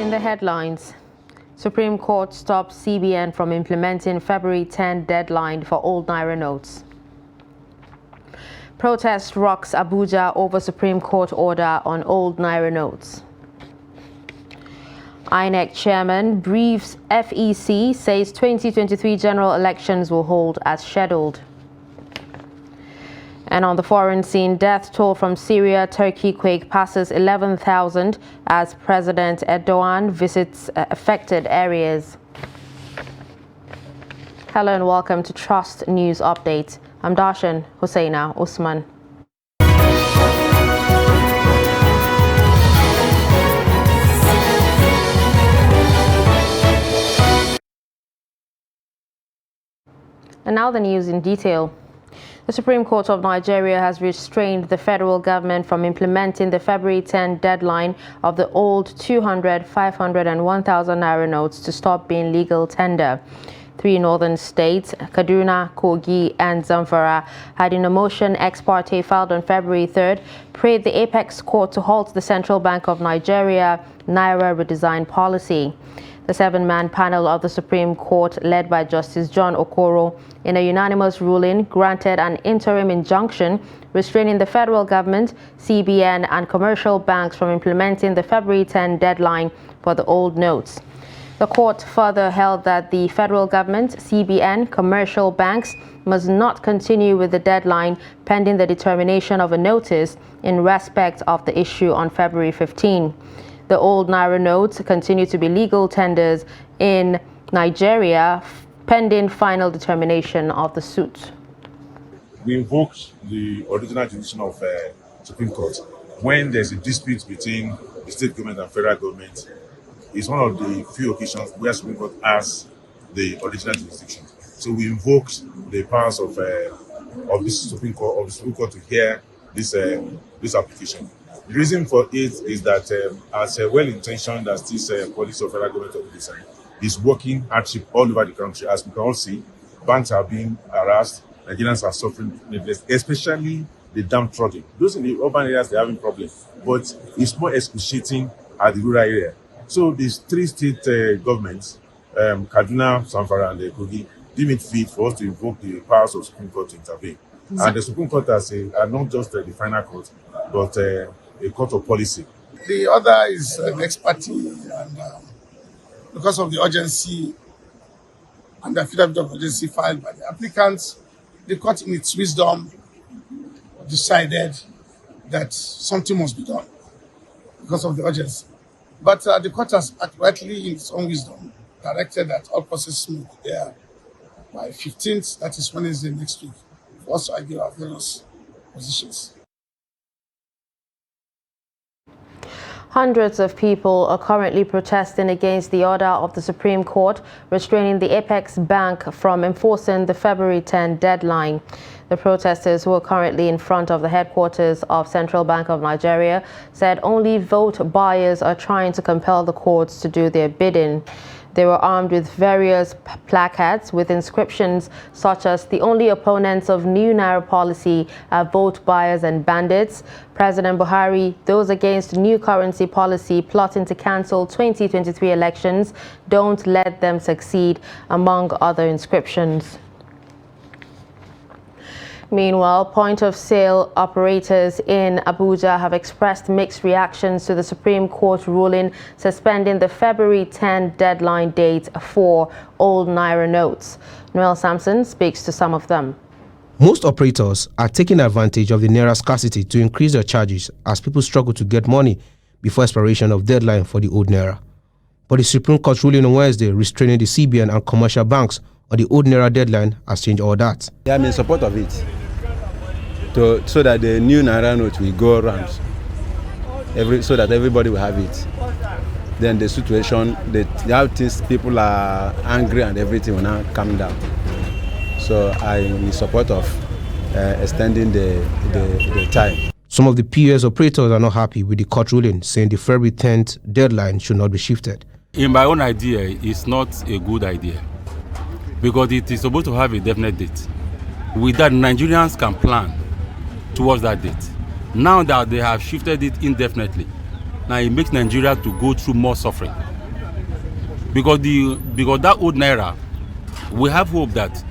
In the headlines, Supreme Court stops CBN from implementing February 10 deadline for old Naira notes. Protest rocks Abuja over Supreme Court order on old Naira notes. INEC chairman briefs FEC, says 2023 general elections will hold as scheduled. And on the foreign scene, death toll from Syria-Turkey quake passes 11,000 as President Erdogan visits affected areas. Hello and welcome to Trust News Update. I'm Darshan Hussaina Usman. And now the news in detail. The Supreme Court of Nigeria has restrained the federal government from implementing the February 10 deadline of the old 200, 500 and 1,000 Naira notes to stop being legal tender. Three northern states, Kaduna, Kogi and Zamfara, had in a motion ex parte filed on February 3rd, prayed the Apex Court to halt the Central Bank of Nigeria Naira redesign policy. The seven-man panel of the Supreme Court, led by Justice John Okoro, in a unanimous ruling, granted an interim injunction restraining the federal government, CBN, and commercial banks from implementing the February 10 deadline for the old notes. The court further held that the federal government, CBN, commercial banks must not continue with the deadline pending the determination of a notice in respect of the issue on February 15. The old Naira notes continue to be legal tenders in Nigeria pending final determination of the suit. We invoked the original jurisdiction of Supreme Court when there's a dispute between the state government and federal government. It's one of the few occasions where Supreme Court has the original jurisdiction. So we invoked the powers of the Supreme Court to hear this application. The reason for it is that as a well-intentioned as this policy of federal government of this is working hardship all over the country. As we can all see, banks are being harassed, Nigerians are suffering needless, especially the downtrodden. Those in the urban areas, they're having problems, but it's more excruciating at the rural area. So these three state governments, Kaduna, Zamfara, and Kogi, deem it fit for us to invoke the powers of Supreme Court to intervene. And the Supreme Court are not just the final court, but a court of policy. The other is an expertise, and because of the urgency and the affidavit of urgency filed by the applicants, the court in its wisdom decided that something must be done because of the urgency. But the court has accurately, in its own wisdom, directed that all processes move there by 15th, that is Wednesday next week, for us to argue our various positions. Hundreds of people are currently protesting against the order of the Supreme Court restraining the Apex Bank from enforcing the February 10 deadline. The protesters, who are currently in front of the headquarters of Central Bank of Nigeria, said only vote buyers are trying to compel the courts to do their bidding. They were armed with various placards with inscriptions such as "The only opponents of new Naira policy are vote buyers and bandits. President Buhari, those against new currency policy plotting to cancel 2023 elections, don't let them succeed," among other inscriptions. Meanwhile, point-of-sale operators in Abuja have expressed mixed reactions to the Supreme Court ruling suspending the February 10 deadline date for old Naira notes. Noel Sampson speaks to some of them. Most operators are taking advantage of the Naira scarcity to increase their charges as people struggle to get money before expiration of deadline for the old Naira. But the Supreme Court ruling on Wednesday restraining the CBN and commercial banks on the old Naira deadline has changed all that. I'm in support of it, so that the new Naira note will go around, so that everybody will have it. Then the situation, how things, people are angry and everything will now calm down. So I'm in support of extending the time. Some of the POS operators are not happy with the court ruling, saying the February 10th deadline should not be shifted. In my own idea, it's not a good idea because it is supposed to have a definite date. With that, Nigerians can plan towards that date. Now that they have shifted it indefinitely, now it makes Nigeria to go through more suffering. because that old naira, we have hope that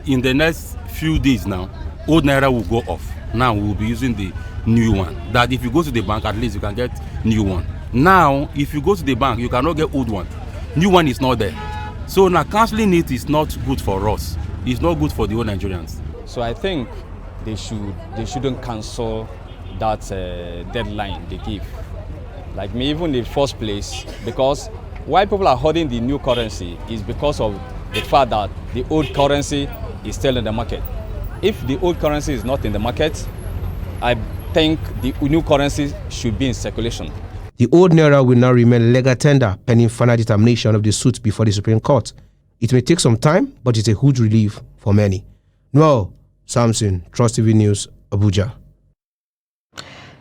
in the next few days now, old naira will go off. Now we'll be using the new one. That if you go to the bank, at least you can get new one. Now, if you go to the bank, you cannot get old one. New one is not there. So now cancelling it is not good for us. It's not good for the whole Nigerians. So I think they shouldn't cancel that deadline they give. Like me, even in the first place, because why people are holding the new currency is because of the fact that the old currency is still in the market. If the old currency is not in the market, I think the new currency should be in circulation. The old naira will now remain legal tender pending final determination of the suit before the Supreme Court. It may take some time, but it's a huge relief for many. Noel Samson, Trust TV News, Abuja.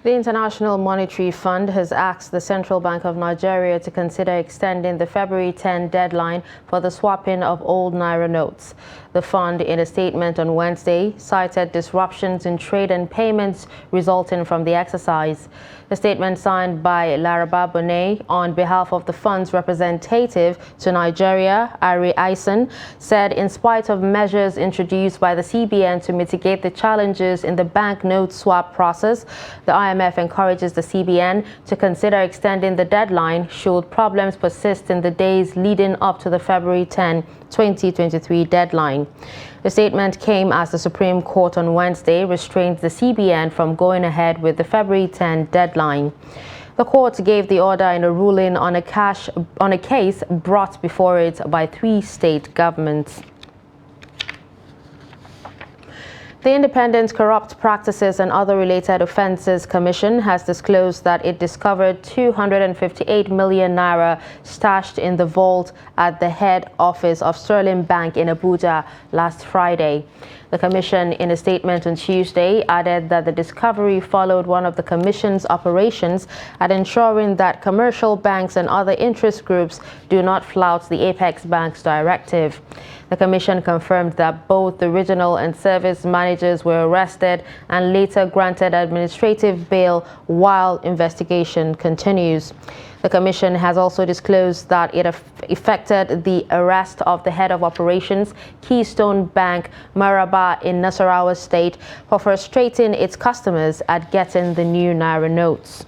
The International Monetary Fund has asked the Central Bank of Nigeria to consider extending the February 10 deadline for the swapping of old naira notes. The fund, in a statement on Wednesday, cited disruptions in trade and payments resulting from the exercise. The statement, signed by Laraba Bonet on behalf of the fund's representative to Nigeria, Ari Eisen, said in spite of measures introduced by the CBN to mitigate the challenges in the banknote swap process, the IMF encourages the CBN to consider extending the deadline should problems persist in the days leading up to the February 10, 2023 deadline. The statement came as the Supreme Court on Wednesday restrained the CBN from going ahead with the February 10 deadline. The court gave the order in a ruling on a case brought before it by 3 state governments. The Independent Corrupt Practices and Other Related Offences Commission has disclosed that it discovered 258 million naira stashed in the vault at the head office of Sterling Bank in Abuja last Friday. The Commission, in a statement on Tuesday, added that the discovery followed one of the Commission's operations at ensuring that commercial banks and other interest groups do not flout the Apex Bank's directive. The Commission confirmed that both the regional and service managers were arrested and later granted administrative bail while investigation continues. The Commission has also disclosed that it effected the arrest of the head of operations, Keystone Bank, Maraba in Nasarawa State, for frustrating its customers at getting the new naira notes.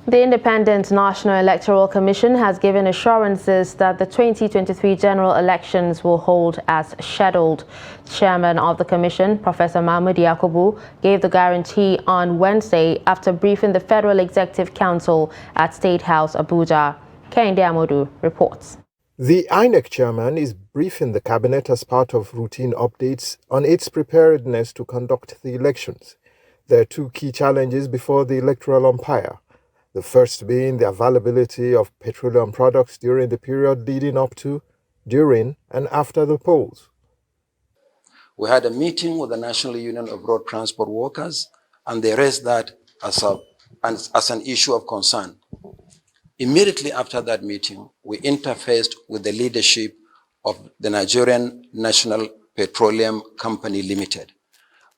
The Independent National Electoral Commission has given assurances that the 2023 general elections will hold as scheduled. Chairman of the Commission, Professor Mahmoud Yakubu, gave the guarantee on Wednesday after briefing the Federal Executive Council at State House, Abuja. Kehinde Amodu reports. The INEC chairman is briefing the cabinet as part of routine updates on its preparedness to conduct the elections. There are 2 key challenges before the electoral umpire. The first being the availability of petroleum products during the period leading up to, during, and after the polls. We had a meeting with the National Union of Road Transport Workers, and they raised that as an issue of concern. Immediately after that meeting, we interfaced with the leadership of the Nigerian National Petroleum Company Limited.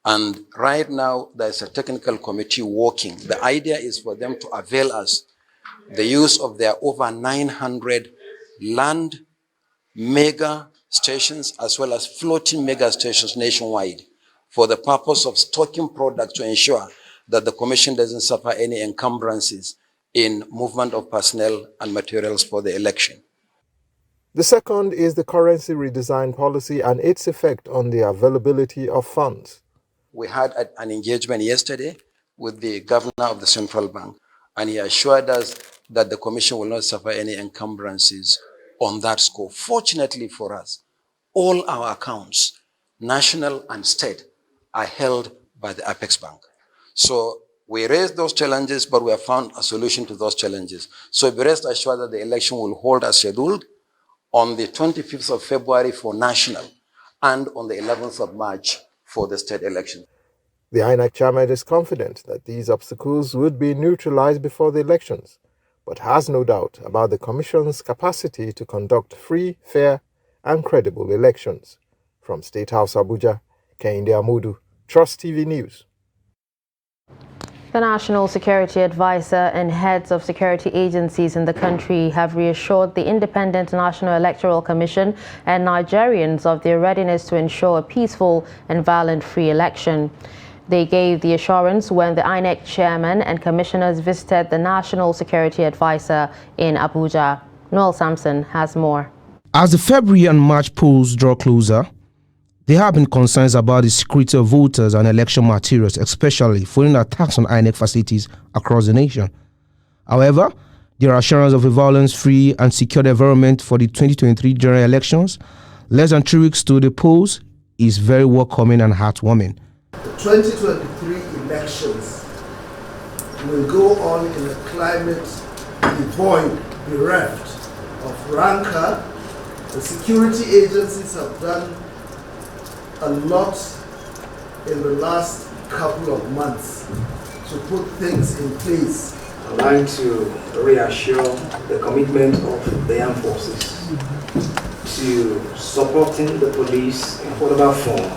And right now, there's a technical committee working. The idea is for them to avail us the use of their over 900 land mega stations as well as floating mega stations nationwide for the purpose of stocking products to ensure that the Commission doesn't suffer any encumbrances in movement of personnel and materials for the election. The second is the currency redesign policy and its effect on the availability of funds. We had an engagement yesterday with the governor of the central bank, and he assured us that the Commission will not suffer any encumbrances on that score. Fortunately for us, all our accounts, national and state, are held by the Apex Bank. So we raised those challenges, but we have found a solution to those challenges. So be rest assured that the election will hold as scheduled on the 25th of February for national and on the 11th of March for the state election. The INEC chairman is confident that these obstacles would be neutralized before the elections, but has no doubt about the Commission's capacity to conduct free, fair, and credible elections. From State House, Abuja, Kehinde Amodu, Trust TV News. The National Security Advisor and heads of security agencies in the country have reassured the Independent National Electoral Commission and Nigerians of their readiness to ensure a peaceful and violence-free election. They gave the assurance when the INEC chairman and commissioners visited the National Security Advisor in Abuja. Noel Sampson has more. As the February and March polls draw closer, there have been concerns about the security of voters and election materials, especially following attacks on INEC facilities across the nation. However, their assurance of a violence-free and secure environment for the 2023 general elections, less than 3 weeks to the polls, is very welcoming and heartwarming. The 2023 elections will go on in a climate devoid, bereft of rancor. The security agencies have done a lot in the last couple of months to put things in place. I'd like to reassure the commitment of the armed forces to supporting the police in whatever form,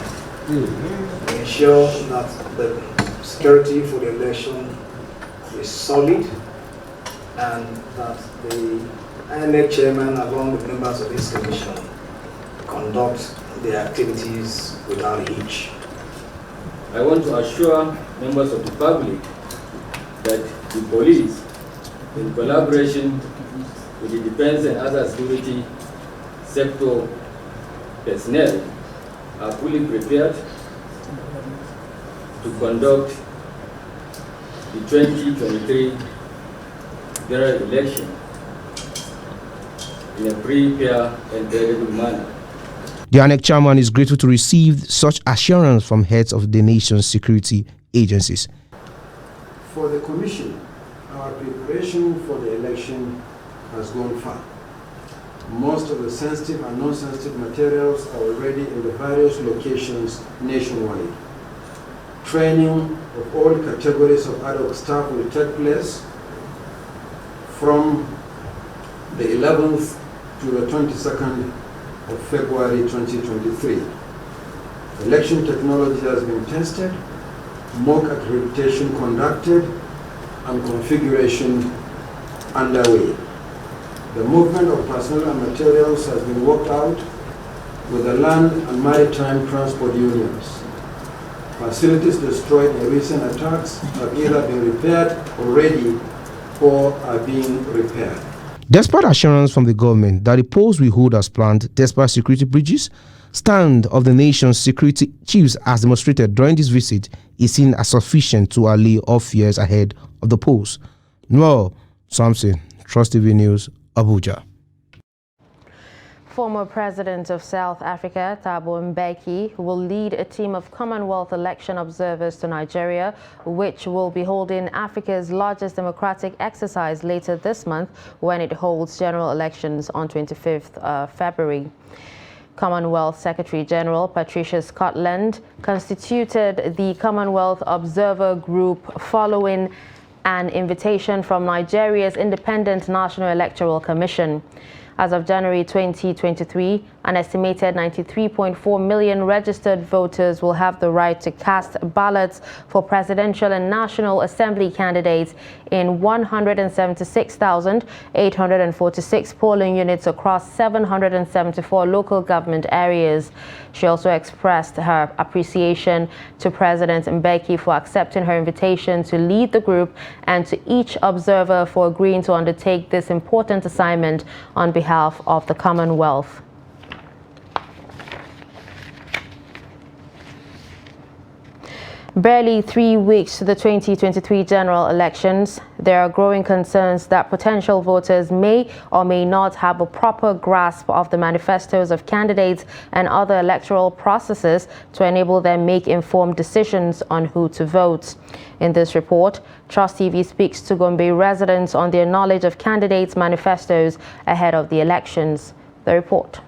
to ensure that the security for the election is solid and that the INEC chairman along with members of this commission conduct their activities without a hitch. I want to assure members of the public that the police, in collaboration with the defense and other security sector personnel, are fully prepared to conduct the 2023 general election in a free, fair, and credible manner. The INEC chairman is grateful to receive such assurance from heads of the nation's security agencies. For the Commission, our preparation for the election has gone far. Most of the sensitive and non-sensitive materials are already in the various locations nationwide. Training of all categories of ad hoc staff will take place from the 11th to the 22nd of February 2023. Election technology has been tested, mock accreditation conducted, and configuration underway. The movement of personnel and materials has been worked out with the Land and Maritime Transport Unions. Facilities destroyed in recent attacks have either been repaired already or are being repaired. Despite assurance from the government that the polls will hold as planned, despite security breaches, stand of the nation's security chiefs as demonstrated during this visit is seen as sufficient to allay all fears ahead of the polls. Noel Sampson, Trust TV News, Abuja. Former President of South Africa, Thabo Mbeki, will lead a team of Commonwealth election observers to Nigeria, which will be holding Africa's largest democratic exercise later this month when it holds general elections on 25th February. Commonwealth Secretary General Patricia Scotland constituted the Commonwealth Observer Group following an invitation from Nigeria's Independent National Electoral Commission. As of January 2023, an estimated 93.4 million registered voters will have the right to cast ballots for presidential and National Assembly candidates in 176,846 polling units across 774 local government areas. She also expressed her appreciation to President Mbeki for accepting her invitation to lead the group and to each observer for agreeing to undertake this important assignment on behalf of the Commonwealth. Barely 3 weeks to the 2023 general elections, there are growing concerns that potential voters may or may not have a proper grasp of the manifestos of candidates and other electoral processes to enable them make informed decisions on who to vote. In this report, Trust TV speaks to Gombe residents on their knowledge of candidates' manifestos ahead of the elections. The report.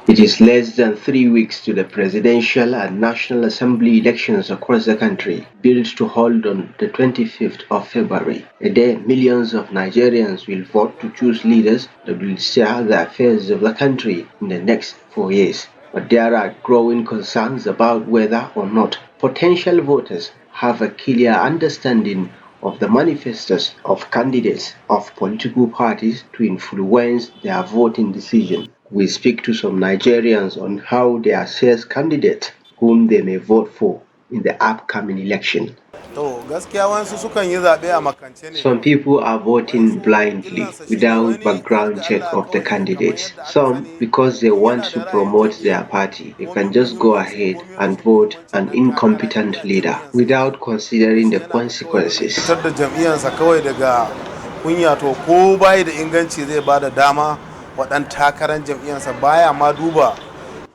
It is less than 3 weeks to the presidential and National Assembly elections across the country, built to hold on the 25th of February, a day millions of Nigerians will vote to choose leaders that will steer the affairs of the country in the next 4 years. But there are growing concerns about whether or not potential voters have a clear understanding of the manifestos of candidates of political parties to influence their voting decision. We speak to some Nigerians on how they assess candidates whom they may vote for in the upcoming election. Some people are voting blindly without background check of the candidates. Some, because they want to promote their party, they can just go ahead and vote an incompetent leader without considering the consequences.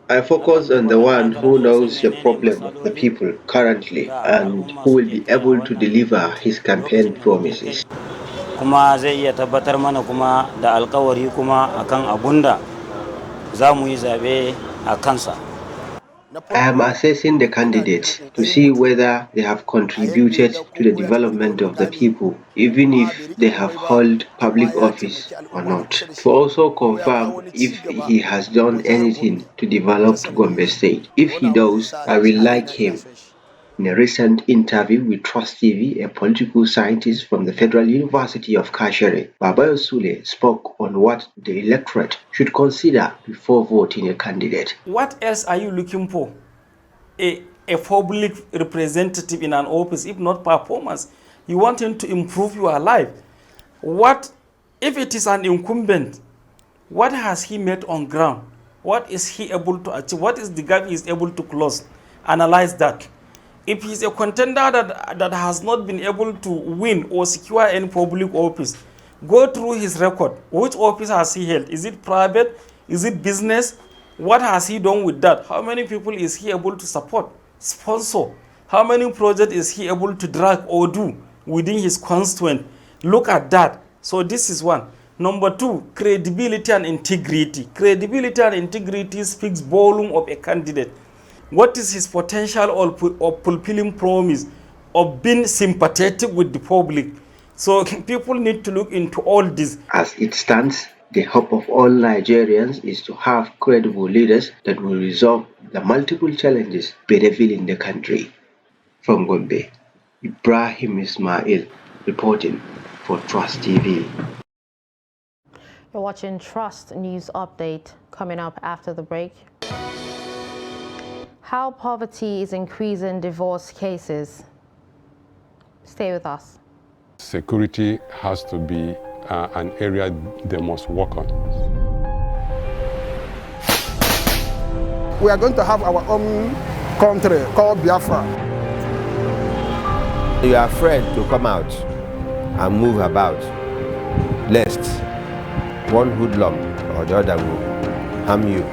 I focus on the one who knows the problem of the people currently and who will be able to deliver his campaign promises. Kuma zai iya tabbatar mana kuma da alkawari kuma akan abunda za mu yi zabe a kansa. I am assessing the candidates to see whether they have contributed to the development of the people, even if they have held public office or not. To also confirm if he has done anything to develop Gombe State. If he does, I will like him. In a recent interview with Trust TV, a political scientist from the Federal University of Kashere, Babayo Sule, spoke on what the electorate should consider before voting a candidate. What else are you looking for? A public representative in an office, if not performance. You want him to improve your life. What if it is an incumbent? What has he made on ground? What is he able to achieve? What is the gap he is able to close? Analyze that. If he's a contender that has not been able to win or secure any public office, go through his record. Which office has he held? Is it private? Is it business? What has he done with that? How many people is he able to support, sponsor? How many projects is he able to drag or do within his constituent? Look at that. So this is one. Number two, credibility and integrity. Credibility and integrity speaks volume of a candidate. What is his potential of fulfilling promise, of being sympathetic with the public? So people need to look into all this. As it stands, the hope of all Nigerians is to have credible leaders that will resolve the multiple challenges bedeviling the country. From Gombe, Ibrahim Ismail reporting for Trust TV. You're watching Trust News Update. Coming up after the break. How poverty is increasing divorce cases. Stay with us. Security has to be an area they must work on. We are going to have our own country called Biafra. You are afraid to come out and move about, lest one hoodlum or the other will harm you.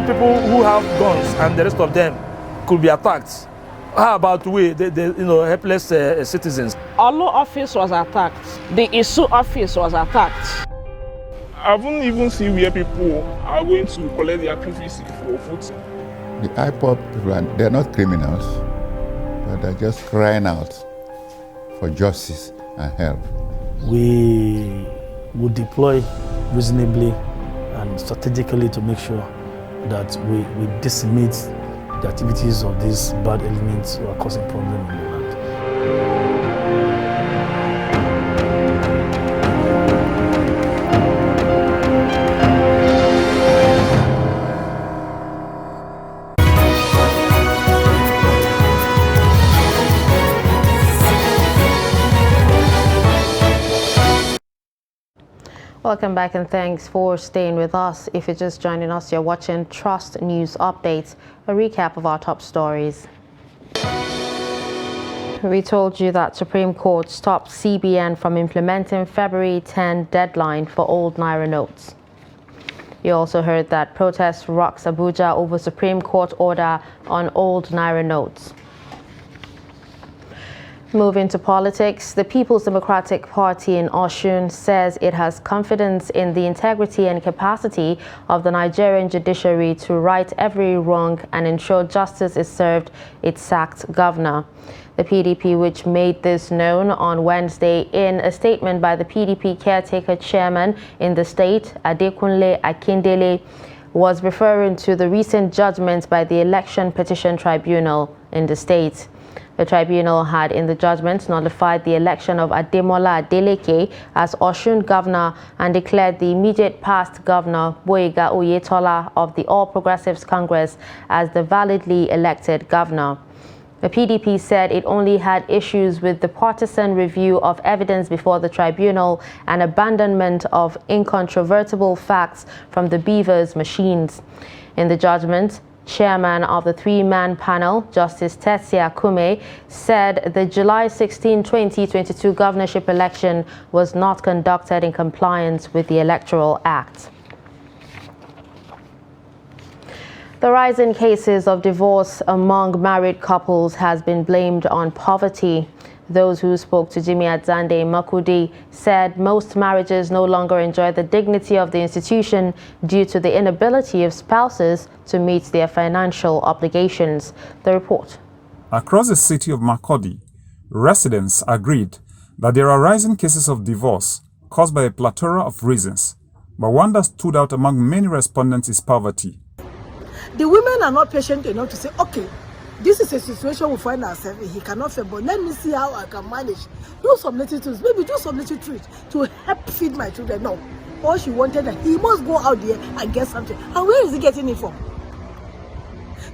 People who have guns and the rest of them could be attacked. How about we, the helpless citizens? Olo office was attacked. The Isu office was attacked. I haven't even seen where people are going to collect their PVC for food. The IPOB people, they're not criminals, but they're just crying out for justice and help. We would deploy reasonably and strategically to make sure that we decimate the activities of these bad elements who are causing problems in the land. Welcome back and thanks for staying with us. If you're just joining us, you're watching Trust News Updates, a recap of our top stories. We told you that Supreme Court stopped CBN from implementing February 10 deadline for old Naira notes. You also heard that protest rocks Abuja over Supreme Court order on old Naira notes. Moving to politics, the People's Democratic Party in Osun says it has confidence in the integrity and capacity of the Nigerian judiciary to right every wrong and ensure justice is served its sacked governor. The PDP, which made this known on Wednesday in a statement by the PDP caretaker chairman in the state, Adekunle Akindele, was referring to the recent judgment by the Election Petition Tribunal in the state. The tribunal had, in the judgment, nullified the election of Ademola Adeleke as Osun governor and declared the immediate past governor, Boyega Oyetola of the All Progressives Congress, as the validly elected governor. The PDP said it only had issues with the partisan review of evidence before the tribunal and abandonment of incontrovertible facts from the Beavers machines. In the judgment, Chairman of the three-man panel, Justice Tetsia Kume, said the July 16, 2022 governorship election was not conducted in compliance with the Electoral Act. The rise in cases of divorce among married couples has been blamed on poverty. Those who spoke to Jimmy Adzande Makudi said most marriages no longer enjoy the dignity of the institution due to the inability of spouses to meet their financial obligations. The report. Across the city of Makurdi, residents agreed that there are rising cases of divorce caused by a plethora of reasons, but one that stood out among many respondents is poverty. The women are not patient enough to say, okay, this is a situation we find ourselves in. He cannot fail, but let me see how I can manage. Do some little things, maybe do some little treats to help feed my children. No. All she wanted, he must go out there and get something. And where is he getting it from?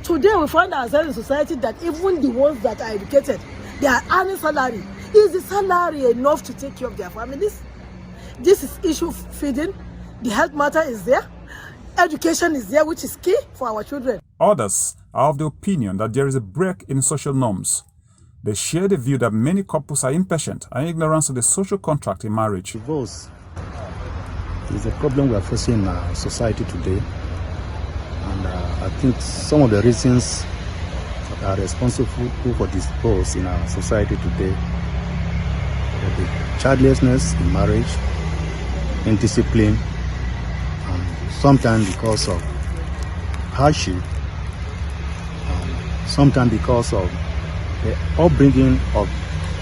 Today we find ourselves in society that even the ones that are educated, they are earning salary. Is the salary enough to take care of their families? This is issue of feeding. The health matter is there. Education is there, which is key for our children. Others are of the opinion that there is a break in social norms. They share the view that many couples are impatient and ignorant of the social contract in marriage. Divorce is a problem we are facing in our society today. And I think some of the reasons that are responsible for divorce in our society today are the childlessness in marriage, indiscipline, and sometimes because of hardship, sometimes because of the upbringing of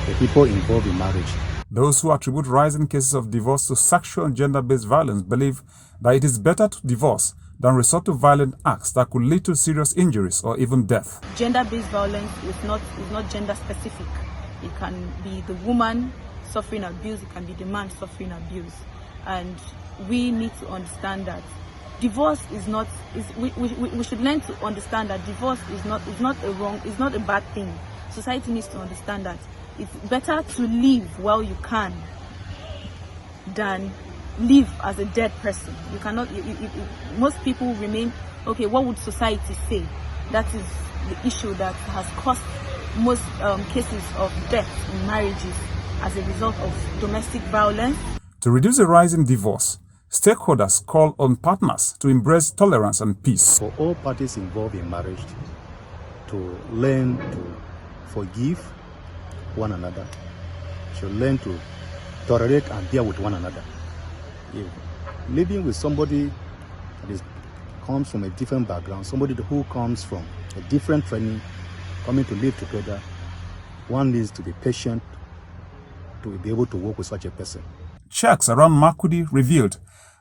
the people involved in marriage. Those who attribute rising cases of divorce to sexual and gender-based violence believe that it is better to divorce than resort to violent acts that could lead to serious injuries or even death. Gender-based violence is not gender-specific. It can be the woman suffering abuse, it can be the man suffering abuse. And we need to understand that divorce is not. We should learn to understand that divorce is not a bad thing. Society needs to understand that it's better to live while you can than live as a dead person. You cannot. Most people remain. Okay, what would society say? That is the issue that has caused most cases of death in marriages as a result of domestic violence. To reduce the rise in divorce, stakeholders call on partners to embrace tolerance and peace. For all parties involved in marriage to learn to forgive one another, to learn to tolerate and bear with one another. If living with somebody that comes from a different background, somebody who comes from a different training, coming to live together, one needs to be patient to be able to work with such a person. Checks around Makurdi revealed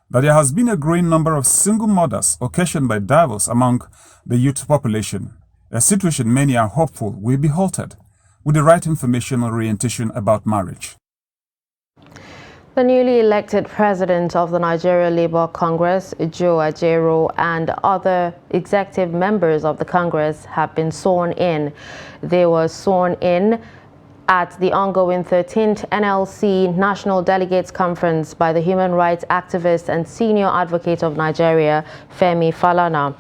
that there has been a growing number of single mothers occasioned by divorce among the youth population, a situation many are hopeful will be halted with the right information and orientation about marriage. The newly elected president of the Nigeria Labour Congress, Joe Ajaero, and other executive members of the Congress have been sworn in. They were sworn in at the ongoing 13th NLC National Delegates Conference by the human rights activist and senior advocate of Nigeria, Femi Falana.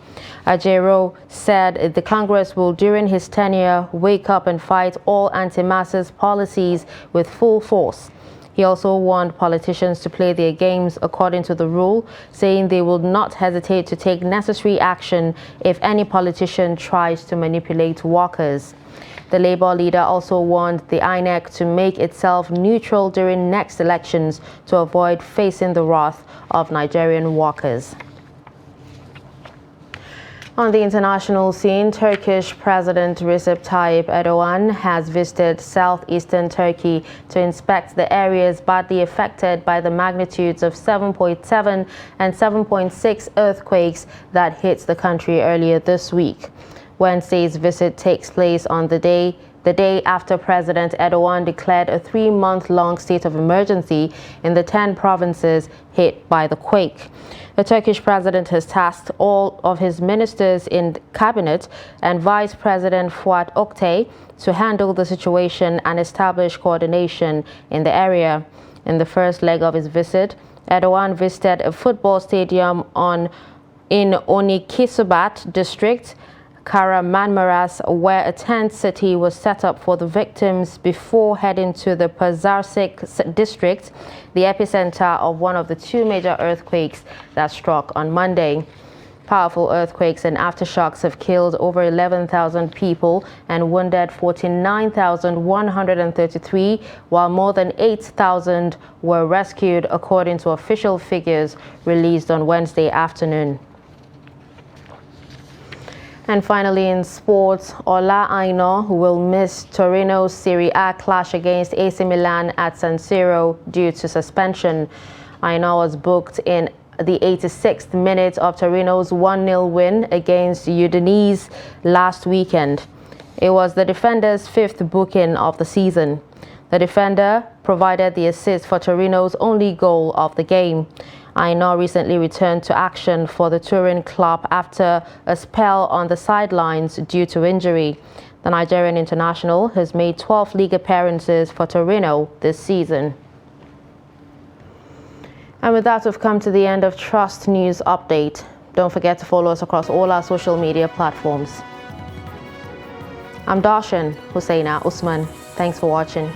Ajaero said the Congress will, during his tenure, wake up and fight all anti-masses policies with full force. He also warned politicians to play their games according to the rule, saying they will not hesitate to take necessary action if any politician tries to manipulate workers. The Labour leader also warned the INEC to make itself neutral during next elections to avoid facing the wrath of Nigerian workers. On the international scene, Turkish President Recep Tayyip Erdogan has visited southeastern Turkey to inspect the areas badly affected by the magnitudes of 7.7 and 7.6 earthquakes that hit the country earlier this week. Wednesday's visit takes place on the day the day after President Erdogan declared a 3-month-long state of emergency in the 10 provinces hit by the quake. The Turkish president has tasked all of his ministers in the cabinet and Vice President Fuat Oktay to handle the situation and establish coordination in the area. In the first leg of his visit, Erdogan visited a football stadium in Onikisubat district, Kahramanmaras, where a tent city was set up for the victims before heading to the Pazarsik district, the epicenter of one of the 2 major earthquakes that struck on Monday. Powerful earthquakes and aftershocks have killed over 11,000 people and wounded 49,133, while more than 8,000 were rescued, according to official figures released on Wednesday afternoon. And finally, in sports, Ola Aina will miss Torino's Serie A clash against AC Milan at San Siro due to suspension. Aina was booked in the 86th minute of Torino's 1-0 win against Udinese last weekend. It was the defender's 5th booking of the season. The defender provided the assist for Torino's only goal of the game. Aina recently returned to action for the Turin club after a spell on the sidelines due to injury. The Nigerian international has made 12 league appearances for Torino this season. And with that, we've come to the end of Trust News Update. Don't forget to follow us across all our social media platforms. I'm Darshan Hussaina Usman. Thanks for watching.